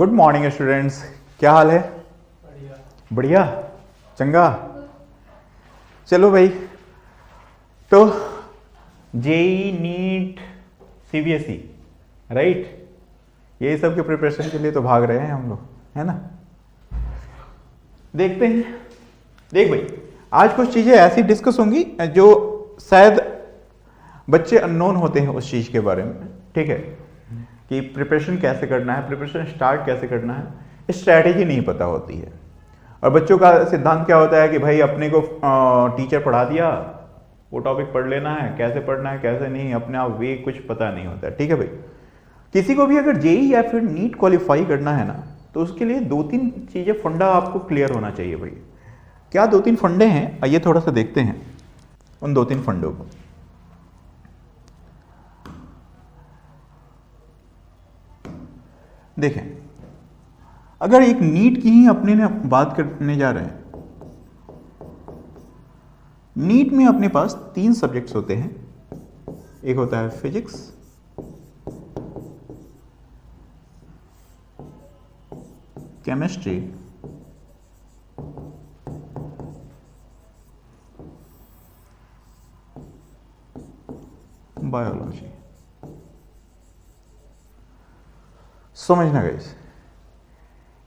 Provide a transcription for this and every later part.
Good morning students, क्या हाल है? बढ़िया। बढ़िया, चंगा। चलो भाई, तो जेई, नीट, सीबीएसई, राइट, ये सब के प्रिपरेशन के लिए तो भाग रहे हैं हम लोग, है ना। देखते हैं। देख भाई, आज कुछ चीजें ऐसी डिस्कस होंगी जो शायद बच्चे अननोन होते हैं उस चीज के बारे में, ठीक है, कि प्रिपरेशन कैसे करना है, प्रिपरेशन स्टार्ट कैसे करना है, स्ट्रैटेजी नहीं पता होती है। और बच्चों का सिद्धांत क्या होता है कि भाई अपने को टीचर पढ़ा दिया, वो टॉपिक पढ़ लेना है, कैसे पढ़ना है कैसे नहीं, अपने आप वे कुछ पता नहीं होता, ठीक है भाई। किसी को भी अगर जेई या फिर नीट क्वालिफाई करना है ना, तो उसके लिए दो तीन चीजें फंडा आपको क्लियर होना चाहिए भाई। क्या दो तीन फंडे हैं, आइए थोड़ा सा देखते हैं उन दो तीन फंडों को। देखें, अगर एक नीट की ही अपने ने बात करने जा रहे हैं, नीट में अपने पास तीन सब्जेक्ट्स होते हैं। एक होता है फिजिक्स, केमिस्ट्री, बायोलॉजी। समझना गाइस,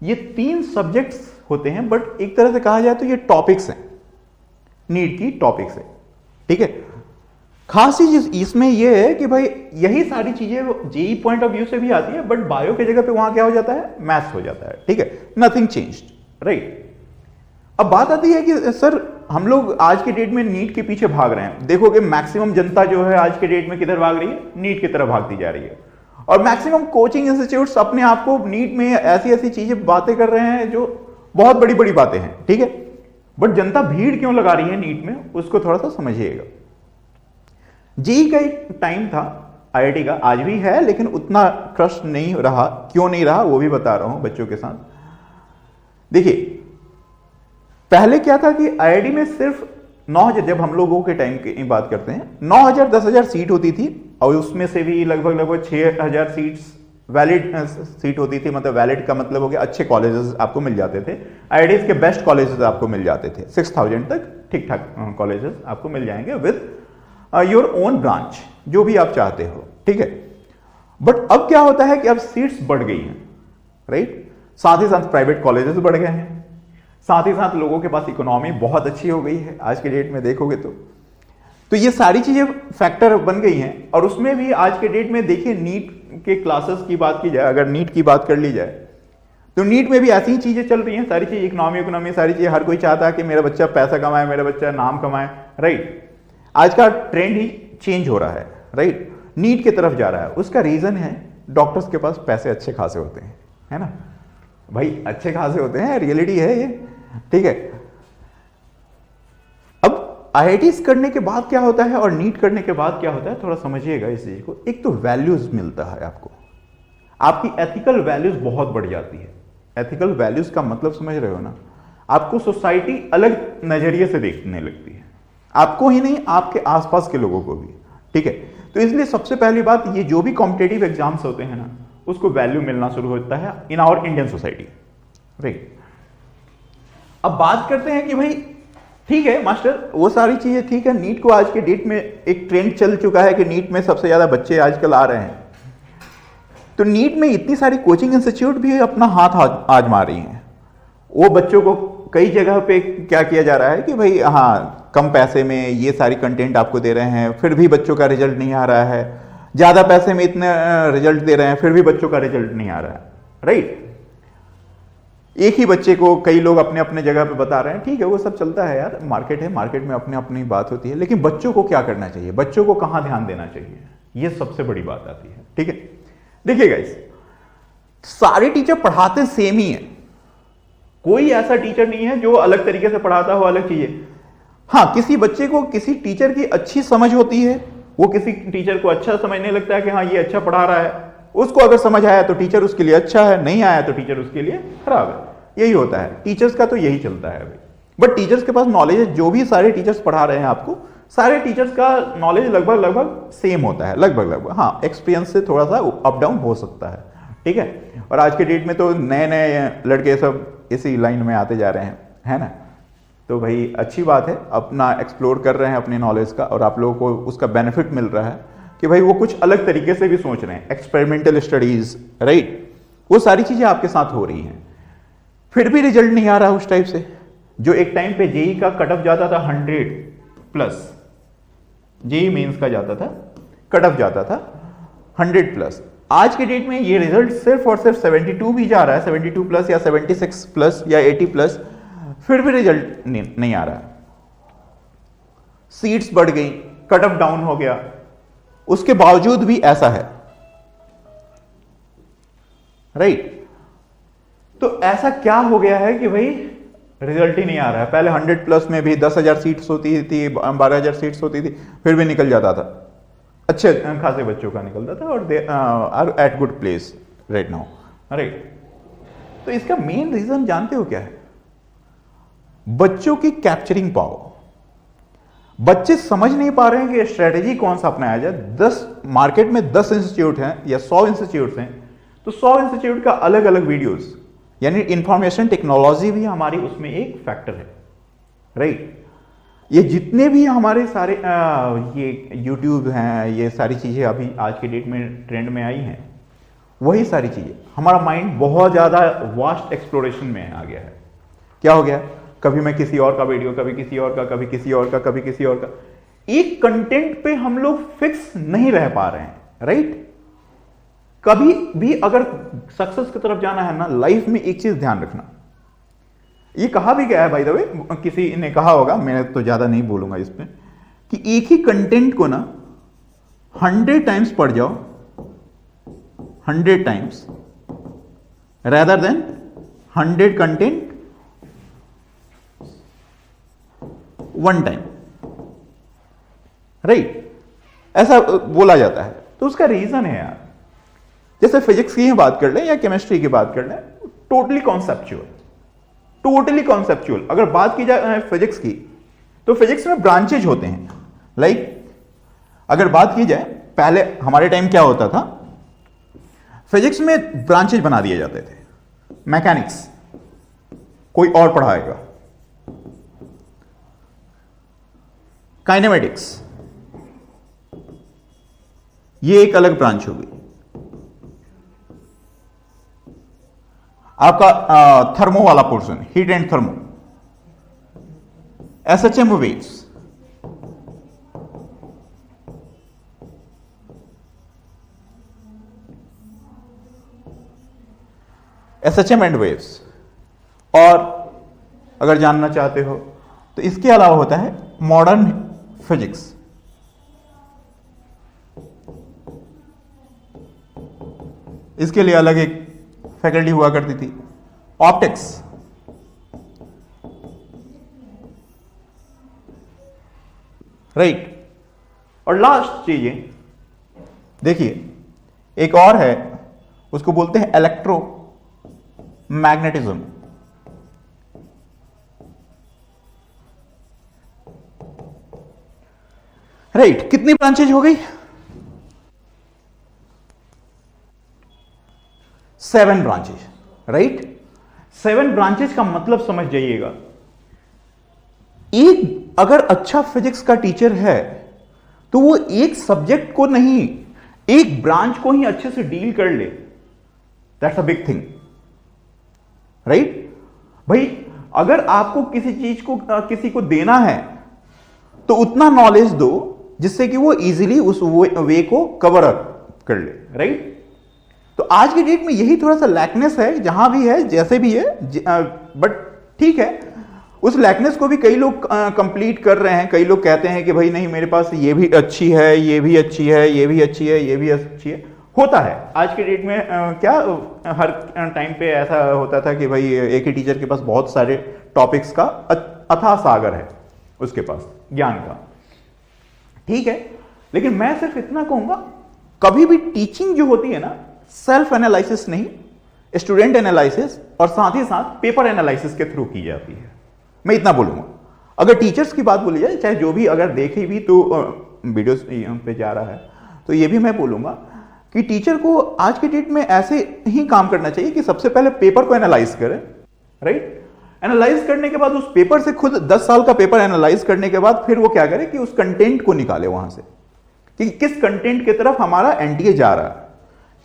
ये तीन सब्जेक्ट्स होते हैं, बट एक तरह से कहा जाए तो ये टॉपिक्स हैं, नीट की टॉपिक्स है, ठीक है। खास चीज इसमें ये है कि भाई यही सारी चीजें जेई पॉइंट ऑफ व्यू से भी आती है, बट बायो की जगह पे वहां क्या हो जाता है, मैथ्स हो जाता है, ठीक है, नथिंग चेंज्ड, राइट। अब बात आती है कि सर हम लोग आज के डेट में नीट के पीछे भाग रहे हैं। देखोगे मैक्सिमम जनता जो है आज के डेट में किधर भाग रही है, नीट की तरफ भागती जा रही है। और मैक्सिमम कोचिंग इंस्टीट्यूट्स अपने आप को नीट में ऐसी ऐसी चीजें बातें कर रहे हैं जो बहुत बड़ी बड़ी बातें हैं, ठीक है, बट जनता भीड़ क्यों लगा रही है नीट में, उसको थोड़ा सा समझिएगा। जेई का एक टाइम था, आईआईटी का आज भी है, लेकिन उतना ट्रस्ट नहीं रहा। क्यों नहीं रहा वो भी बता रहा हूं बच्चों के साथ। देखिए, पहले क्या था कि आईआईटी में सिर्फ 9,000, जब हम लोगों के टाइम की बात करते हैं, 9,000 10,000 सीट होती थी, और उसमें से भी लगभग 6,000 सीट्स वैलिड सीट होती थी। मतलब वैलिड का मतलब हो गया अच्छे कॉलेजेस आपको मिल जाते थे, आईआईटी के बेस्ट कॉलेजेस आपको मिल जाते थे, 6,000 तक ठीक ठाक कॉलेजेस आपको मिल जाएंगे विद योर ओन ब्रांच, जो भी आप चाहते हो, ठीक है। बट अब क्या होता है कि अब सीट्स बढ़ गई हैं, राइट, साथ ही साथ प्राइवेट कॉलेजेस बढ़ गए हैं, साथ ही साथ लोगों के पास इकोनॉमी बहुत अच्छी हो गई है आज के डेट में देखोगे तो ये सारी चीजें फैक्टर बन गई हैं। और उसमें भी आज के डेट में देखिए, नीट के क्लासेस की बात की जाए, अगर नीट की बात कर ली जाए, तो नीट में भी ऐसी ही चीजें चल रही हैं, सारी चीज इकोनॉमी सारी चीजें। हर कोई चाहता है कि मेरा बच्चा पैसा कमाए, मेरा बच्चा नाम कमाए, राइट। आज का ट्रेंड ही चेंज हो रहा है, राइट, नीट की तरफ जा रहा है। उसका रीजन है डॉक्टर्स के पास पैसे अच्छे खासे होते हैं, है ना भाई, अच्छे खासे होते हैं, रियलिटी है ये, ठीक है। अब आईआईटीज करने के बाद क्या होता है और नीट करने के बाद क्या होता है, थोड़ा समझिएगा इस चीज को। एक तो वैल्यूज मिलता है आपको, आपकी एथिकल वैल्यूज बहुत बढ़ जाती है। एथिकल वैल्यूज का मतलब समझ रहे हो ना, आपको सोसाइटी अलग नजरिए से देखने लगती है, आपको ही नहीं आपके आसपास के लोगों को भी, ठीक है। तो इसलिए सबसे पहली बात, ये जो भी कॉम्पिटेटिव एग्जाम्स होते हैं ना, उसको वैल्यू मिलना शुरू होता है in our Indian society, right. अब बात करते हैं कि भाई ठीक है मास्टर, वो सारी चीजें ठीक है, नीट को आज के डेट में एक ट्रेंड चल चुका है कि नीट में सबसे ज्यादा बच्चे आजकल आ रहे हैं, तो नीट में इतनी सारी कोचिंग इंस्टीट्यूट भी अपना हाथ आजमा रही हैं। वो बच्चों को कई जगह पे क्या किया जा रहा है कि भाई हाँ, कम पैसे में ये सारी कंटेंट आपको दे रहे हैं, फिर भी बच्चों का रिजल्ट नहीं आ रहा है, ज्यादा पैसे में इतने रिजल्ट दे रहे हैं, फिर भी बच्चों का रिजल्ट नहीं आ रहा है, राइट। एक ही बच्चे को कई लोग अपने अपने जगह पे बता रहे हैं, ठीक है, वो सब चलता है यार, मार्केट है, मार्केट में अपनी अपनी बात होती है, लेकिन बच्चों को क्या करना चाहिए, बच्चों को कहां ध्यान देना चाहिए, ये सबसे बड़ी बात आती है, ठीक है। देखिए गाइस, सारे टीचर पढ़ाते सेम ही है, कोई ऐसा टीचर नहीं है जो अलग तरीके से पढ़ाता हो, अलग चीजें। हाँ, किसी बच्चे को किसी टीचर की अच्छी समझ होती है, वो किसी टीचर को अच्छा समझने लगता है कि हाँ ये अच्छा पढ़ा रहा है, उसको अगर समझ आया तो टीचर उसके लिए अच्छा है, नहीं आया तो टीचर उसके लिए खराब है। यही होता है टीचर्स का, तो यही चलता है भाई। बट टीचर्स के पास नॉलेज है, जो भी सारे टीचर्स पढ़ा रहे हैं आपको, सारे टीचर्स का नॉलेज लगभग सेम होता है, लगभग। हाँ, एक्सपीरियंस से थोड़ा सा अप डाउन हो सकता है, ठीक है। और आज के डेट में तो नए नए लड़के सब इसी लाइन में आते जा रहे हैं, है ना। तो भाई अच्छी बात है, अपना एक्सप्लोर कर रहे हैं अपनी नॉलेज का, और आप लोगों को उसका बेनिफिट मिल रहा है कि भाई वो कुछ अलग तरीके से भी सोच रहे हैं, एक्सपेरिमेंटल स्टडीज, राइट, वो सारी चीजें आपके साथ हो रही हैं। फिर भी रिजल्ट नहीं आ रहा उस टाइप से। जो एक टाइम पे जेई का कट ऑफ जाता था 100+, जेई मेंस का जाता था, कट ऑफ जाता था 100+, आज के डेट में ये रिजल्ट सिर्फ और सिर्फ 72 भी जा रहा है, 72+ या 76+ या 80+, फिर भी रिजल्ट नहीं आ रहा। सीट्स बढ़ गई, कट ऑफ डाउन हो गया, उसके बावजूद भी ऐसा है, राइट। तो ऐसा क्या हो गया है कि भाई रिजल्ट ही नहीं आ रहा है। पहले 100+ में भी 10,000 सीट्स होती थी, 12,000 सीट्स होती थी, फिर भी निकल जाता था, अच्छे खासे बच्चों का निकलता था, और they are at good place right now, right. तो इसका मेन रीजन जानते हो क्या है? बच्चों की कैप्चरिंग पावर। बच्चे समझ नहीं पा रहे हैं कि स्ट्रेटेजी कौन सा अपनाया जाए। 10 मार्केट में 10 इंस्टीट्यूट हैं या 100 इंस्टीट्यूट हैं, तो 100 इंस्टीट्यूट का अलग अलग वीडियोस, यानी इंफॉर्मेशन टेक्नोलॉजी भी हमारी उसमें एक फैक्टर है, राइट। ये जितने भी हमारे सारे ये यूट्यूब हैं, ये सारी चीजें अभी आज के डेट में ट्रेंड में आई हैं, वही सारी चीजें, हमारा माइंड बहुत ज्यादा वास्ट एक्सप्लोरेशन में आ गया है। क्या हो गया? कभी मैं किसी और का वीडियो, कभी किसी और का, कभी किसी और का, कभी किसी और का, एक कंटेंट पे हम लोग फिक्स नहीं रह पा रहे हैं, राइट। कभी भी अगर सक्सेस की तरफ जाना है ना लाइफ में, एक चीज ध्यान रखना, ये कहा भी गया है बाय द वे, किसी ने कहा होगा, मैं तो ज्यादा नहीं बोलूंगा इस पे, कि एक ही कंटेंट को ना 100 टाइम्स पढ़ जाओ, 100 times, rather than 100 content 1 time, right. ऐसा बोला जाता है। तो उसका रीजन है यार, जैसे फिजिक्स की बात कर लें या केमिस्ट्री की बात कर लें, टोटली कॉन्सेप्चुअल, टोटली कॉन्सेप्चुअल। अगर बात की जाए फिजिक्स की, तो फिजिक्स में ब्रांचेज होते हैं। लाइक अगर बात की जाए, पहले हमारे टाइम क्या होता था, फिजिक्स में ब्रांचेज बना दिए जाते थे। मैकेनिक्स कोई और पढ़ाएगा, काइनेमेटिक्स ये एक अलग ब्रांच होगी, आपका थर्मो वाला portion, heat and thermo, SHM waves, SHM and waves. और अगर जानना चाहते हो तो इसके अलावा होता है मॉडर्न फिजिक्स। इसके लिए अलग एक फैकल्टी हुआ करती थी, ऑप्टिक्स, राइट। और लास्ट चीजें देखिए, एक और है, उसको बोलते हैं इलेक्ट्रो मैग्नेटिज्म। राइट, कितनी ब्रांचेज हो गई? 7 ब्रांचेज, राइट। 7 ब्रांचेज का मतलब समझ जाइएगा, एक अगर अच्छा फिजिक्स का टीचर है तो वो एक सब्जेक्ट को नहीं, एक ब्रांच को ही अच्छे से डील कर ले, that's a big thing, right. भाई अगर आपको किसी चीज को किसी को देना है तो उतना नॉलेज दो जिससे कि वो इजीली उस वे को कवर अप कर ले, राइट। तो आज की डेट में यही थोड़ा सा लैकनेस है, जहां भी है, जैसे भी है, बट ठीक है, उस लैकनेस को भी कई लोग कंप्लीट कर रहे हैं। कई लोग कहते हैं कि भाई नहीं, मेरे पास ये भी अच्छी है, ये भी अच्छी है, ये भी अच्छी है, ये भी अच्छी है। होता है आज के डेट में, क्या हर टाइम पे ऐसा होता था कि भाई एक ही टीचर के पास बहुत सारे टॉपिक्स का अथाह सागर है उसके पास ज्ञान का, ठीक है। लेकिन मैं सिर्फ इतना कहूंगा, कभी भी टीचिंग जो होती है ना, सेल्फ एनालिसिस नहीं, स्टूडेंट एनालिसिस और साथ ही साथ पेपर एनालिसिस के थ्रू की जाती है। मैं इतना बोलूंगा। अगर टीचर्स की बात बोली जाए, चाहे जो भी अगर देखे भी तो वीडियोस पे जा रहा है, तो ये भी मैं बोलूंगा कि टीचर को आज के डेट में ऐसे ही काम करना चाहिए कि सबसे पहले पेपर को एनालाइज करें, राइट। एनालाइज करने के बाद उस पेपर से खुद 10 साल का पेपर एनालाइज करने के बाद फिर वो क्या करे कि उस कंटेंट को निकाले वहां से कि किस कंटेंट की तरफ हमारा एनटीए जा रहा है,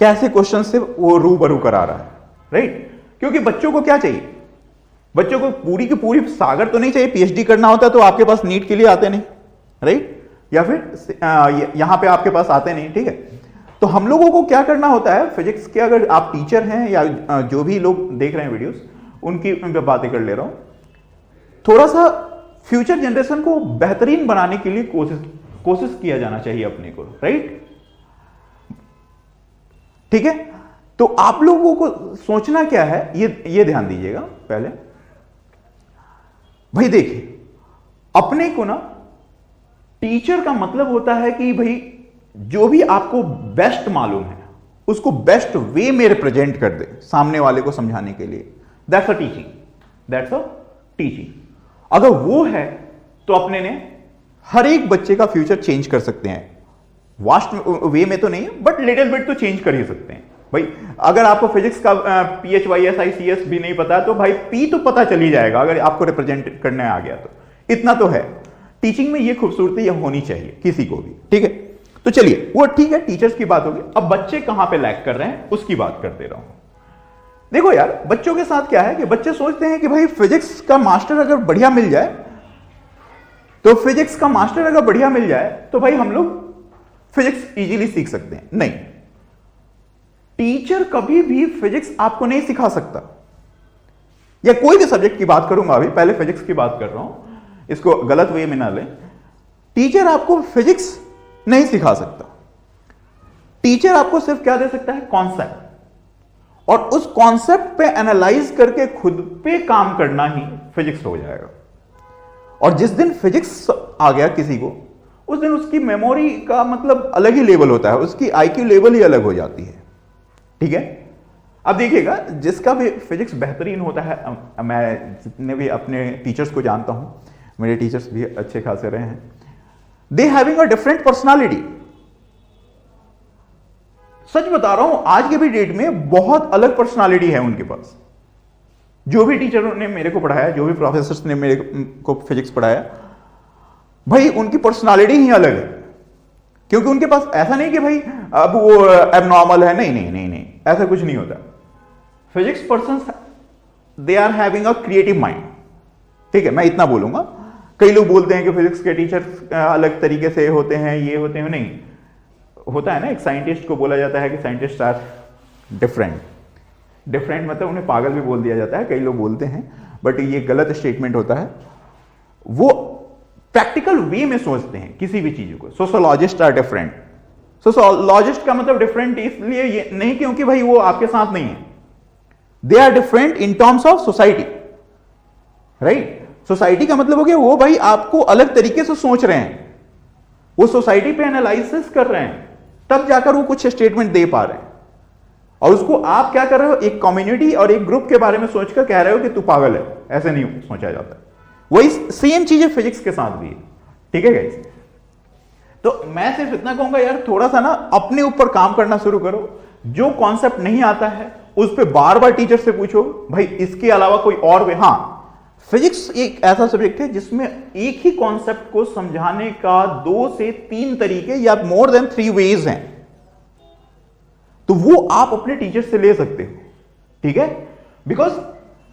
कैसे क्वेश्चन से वो रूबरू करा रहा है, राइट। क्योंकि बच्चों को क्या चाहिए, बच्चों को पूरी की पूरी सागर तो नहीं चाहिए। पीएचडी करना होता तो आपके पास नीट के लिए आते नहीं, राइट, या फिर यहां पे आपके पास आते नहीं, ठीक है। तो हम लोगों को क्या करना होता है, फिजिक्स के अगर आप टीचर हैं या जो भी लोग देख रहे हैं वीडियोस, उनकी बातें कर ले रहा हूं, थोड़ा सा फ्यूचर जनरेशन को बेहतरीन बनाने के लिए कोशिश किया जाना चाहिए अपने को, राइट, ठीक है। तो आप लोगों को सोचना क्या है, ये ध्यान दीजिएगा पहले। भाई देखिए, अपने को ना टीचर का मतलब होता है कि भाई जो भी आपको बेस्ट मालूम है उसको बेस्ट वे में रिप्रेजेंट कर दे सामने वाले को समझाने के लिए। That's a teaching, that's a teaching. अगर वो है तो अपने ने हर एक बच्चे का फ्यूचर चेंज कर सकते हैं। वास्ट वे में तो नहीं, बट लिटिल बिट तो चेंज कर ही सकते हैं। भाई अगर आपको फिजिक्स का PHYSICS भी नहीं पता तो भाई पी तो पता चली जाएगा अगर आपको रिप्रेजेंट करने आ गया तो। इतना तो है, टीचिंग में ये खूबसूरती ये होनी चाहिए किसी को भी, ठीक है। तो चलिए वो ठीक है, टीचर्स की बात होगी। अब बच्चे कहां पे लैग कर रहे हैं उसकी बात कर दे रहा हूं। देखो यार, बच्चों के साथ क्या है कि बच्चे सोचते हैं कि भाई फिजिक्स का मास्टर अगर बढ़िया मिल जाए तो फिजिक्स का मास्टर अगर बढ़िया मिल जाए तो भाई हम लोग फिजिक्स इजीली सीख सकते हैं। नहीं, टीचर कभी भी फिजिक्स आपको नहीं सिखा सकता, या कोई भी सब्जेक्ट की बात करूंगा, अभी पहले फिजिक्स की बात कर रहा हूं, इसको गलत वे में ना लें। टीचर आपको फिजिक्स नहीं सिखा सकता। टीचर आपको सिर्फ क्या दे सकता है, कॉन्सेप्ट, और उस कॉन्सेप्ट पे एनालाइज करके खुद पे काम करना ही फिजिक्स हो जाएगा। और जिस दिन फिजिक्स आ गया किसी को, उस दिन उसकी मेमोरी का मतलब अलग ही लेवल होता है, उसकी आईक्यू लेवल ही अलग हो जाती है, ठीक है। अब देखिएगा, जिसका भी फिजिक्स बेहतरीन होता है, मैं जितने भी अपने टीचर्स को जानता हूं, मेरे टीचर्स भी अच्छे खासे रहे हैं, they having a different personality. सच बता रहा हूं, आज के भी डेट में बहुत अलग पर्सनालिटी है उनके पास। जो भी टीचरों ने मेरे को पढ़ाया, जो भी प्रोफेसर्स ने मेरे को फिजिक्स पढ़ाया, भाई उनकी पर्सनालिटी ही अलग है। क्योंकि उनके पास ऐसा नहीं कि भाई अब वो एबनॉर्मल है, नहीं नहीं नहीं नहीं, ऐसा कुछ नहीं होता। Physics persons they are having a creative mind, ठीक है, मैं इतना बोलूंगा। कई लोग बोलते हैं कि फिजिक्स के टीचर्स अलग तरीके से होते हैं, ये होते हैं, नहीं होता है ना। एक साइंटिस्ट को बोला जाता है कि साइंटिस्ट आर डिफरेंट। डिफरेंट मतलब उन्हें पागल भी बोल दिया जाता है, कई लोग बोलते हैं, बट ये गलत स्टेटमेंट होता है। वो प्रैक्टिकल वे में सोचते हैं किसी भी चीज को। Sociologist are different. सोशोलॉजिस्ट का मतलब डिफरेंट इसलिए ये नहीं क्योंकि भाई वो आपके साथ नहीं है, they are different in terms of society, right. Society का मतलब हो गया वो भाई आपको अलग तरीके से सोच रहे हैं, वो सोसाइटी पे एनालिसिस कर रहे हैं, तब जाकर वो कुछ स्टेटमेंट दे पा रहे हैं। और उसको आप क्या कर रहे हो, एक कम्युनिटी और एक ग्रुप के बारे में सोचकर कह रहे हो कि तू पागल है, ऐसे नहीं सोचा जाता। वही सेम चीजें फिजिक्स के साथ भी है, ठीक है गाइस। तो मैं सिर्फ इतना कहूंगा यार, थोड़ा सा ना अपने ऊपर काम करना शुरू करो। जो कॉन्सेप्ट नहीं आता है उस पर बार बार टीचर से पूछो, भाई इसके अलावा कोई और वे। हाँ, फिजिक्स एक ऐसा सब्जेक्ट है जिसमें एक ही कॉन्सेप्ट को समझाने का 2 से 3 तरीके या मोर देन 3 वेज हैं, तो वो आप अपने टीचर से ले सकते हो, ठीक है। Because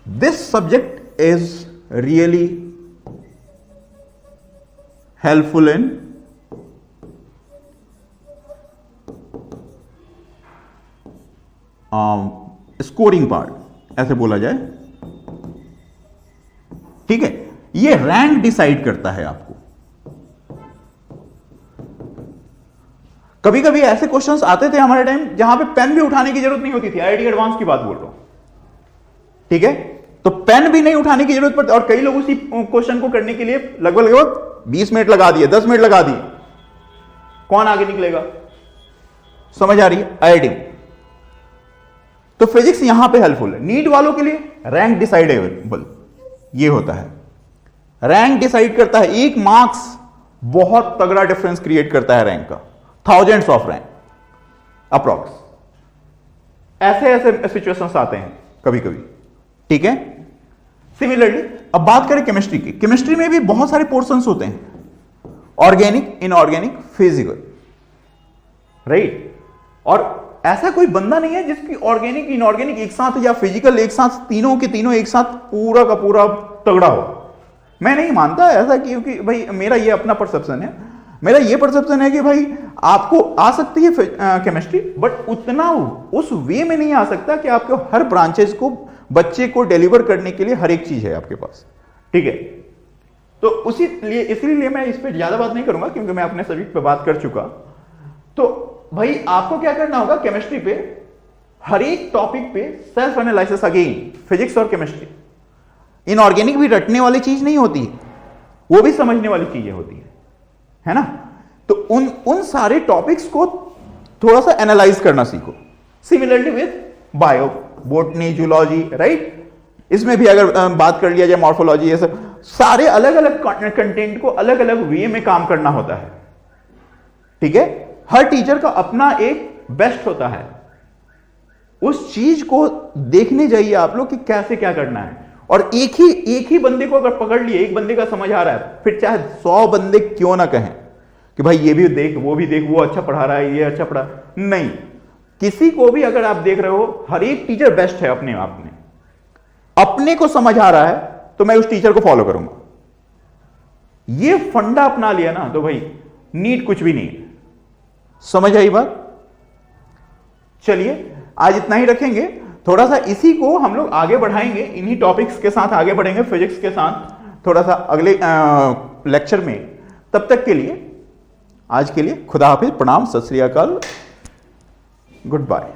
this subject is really helpful in scoring part, ऐसे बोला जाए, ठीक है। ये रैंक डिसाइड करता है आपको। कभी कभी ऐसे क्वेश्चंस आते थे हमारे टाइम जहां पे पेन भी उठाने की जरूरत नहीं होती थी। IIT एडवांस की बात बोल रहा हूं, ठीक है। तो पेन भी नहीं उठाने की जरूरत पड़ती, और कई लोग उसी क्वेश्चन को करने के लिए लगभग 20 मिनट लगा दिए, 10 मिनट लगा दिए। कौन आगे निकलेगा, समझ आ रही है। IIT में तो फिजिक्स यहां पे हेल्पफुल है। नीट वालों के लिए रैंक डिसाइडेबल ये होता है, रैंक डिसाइड करता है। एक मार्क्स बहुत तगड़ा डिफरेंस क्रिएट करता है रैंक का, थाउजेंड्स ऑफ रैंक। अप्रॉक्स। ऐसे ऐसे सिचुएशंस आते हैं कभी कभी, ठीक है। सिमिलरली अब बात करें केमिस्ट्री की। केमिस्ट्री में भी बहुत सारे पोर्शंस होते हैं, ऑर्गेनिक, इनऑर्गेनिक, फिजिकल, राइट। और ऐसा कोई बंदा नहीं है जिसकी ऑर्गेनिक इनऑर्गेनिक एक साथ या फिजिकल एक साथ, तीनों के तीनों एक साथ पूरा का पूरा तगड़ा हो। मैं नहीं मानता ऐसा, क्योंकि भाई मेरा ये अपना परसेप्शन है। मेरा ये परसेप्शन है कि भाई आपको आ सकती है केमिस्ट्री, बट उतना उस वे में नहीं आ सकता कि आपको हर ब्रांचेस को, बच्चे को डिलीवर करने के लिए हर एक चीज है आपके पास, ठीक है। तो इसीलिए मैं इस पर ज्यादा बात नहीं करूंगा, क्योंकि मैं अपने सब्जेक्ट पे बात कर चुका। तो भाई आपको क्या करना होगा केमिस्ट्री पे, हर एक टॉपिक पे सेल्फ एनालिसिस, अगेन फिजिक्स और केमिस्ट्री। इनऑर्गेनिक भी रटने वाली चीज नहीं होती, वो भी समझने वाली चीजें होती है ना। तो उन सारे टॉपिक्स को थोड़ा सा एनालाइज करना सीखो। Similarly with bio, botany, zoology, right. इसमें भी अगर बात कर लिया जाए मॉर्फोलॉजी, ये सब सारे अलग अलग कंटेंट को अलग अलग वे में काम करना होता है, ठीक है। हर टीचर का अपना एक बेस्ट होता है, उस चीज को देखने जाइए आप लोग कि कैसे क्या करना है। और एक ही बंदे को अगर पकड़ लिए, एक बंदे का समझ आ रहा है, फिर चाहे 100 बंदे क्यों ना कहें कि भाई ये भी देख, वो भी देख, वो अच्छा पढ़ा रहा है, ये अच्छा पढ़ा नहीं, किसी को भी अगर आप देख रहे हो, हर एक टीचर बेस्ट है अपने आप में। अपने को समझ आ रहा है तो मैं उस टीचर को फॉलो करूंगा। ये फंडा अपना लिया ना तो भाई नीट कुछ भी नहीं है। समझ आई बात? चलिए आज इतना ही रखेंगे। थोड़ा सा इसी को हम लोग आगे बढ़ाएंगे, इन्हीं टॉपिक्स के साथ आगे बढ़ेंगे, फिजिक्स के साथ थोड़ा सा अगले लेक्चर में। तब तक के लिए, आज के लिए खुदा हाफिज, प्रणाम, सत श्री अकाल, गुड बाय।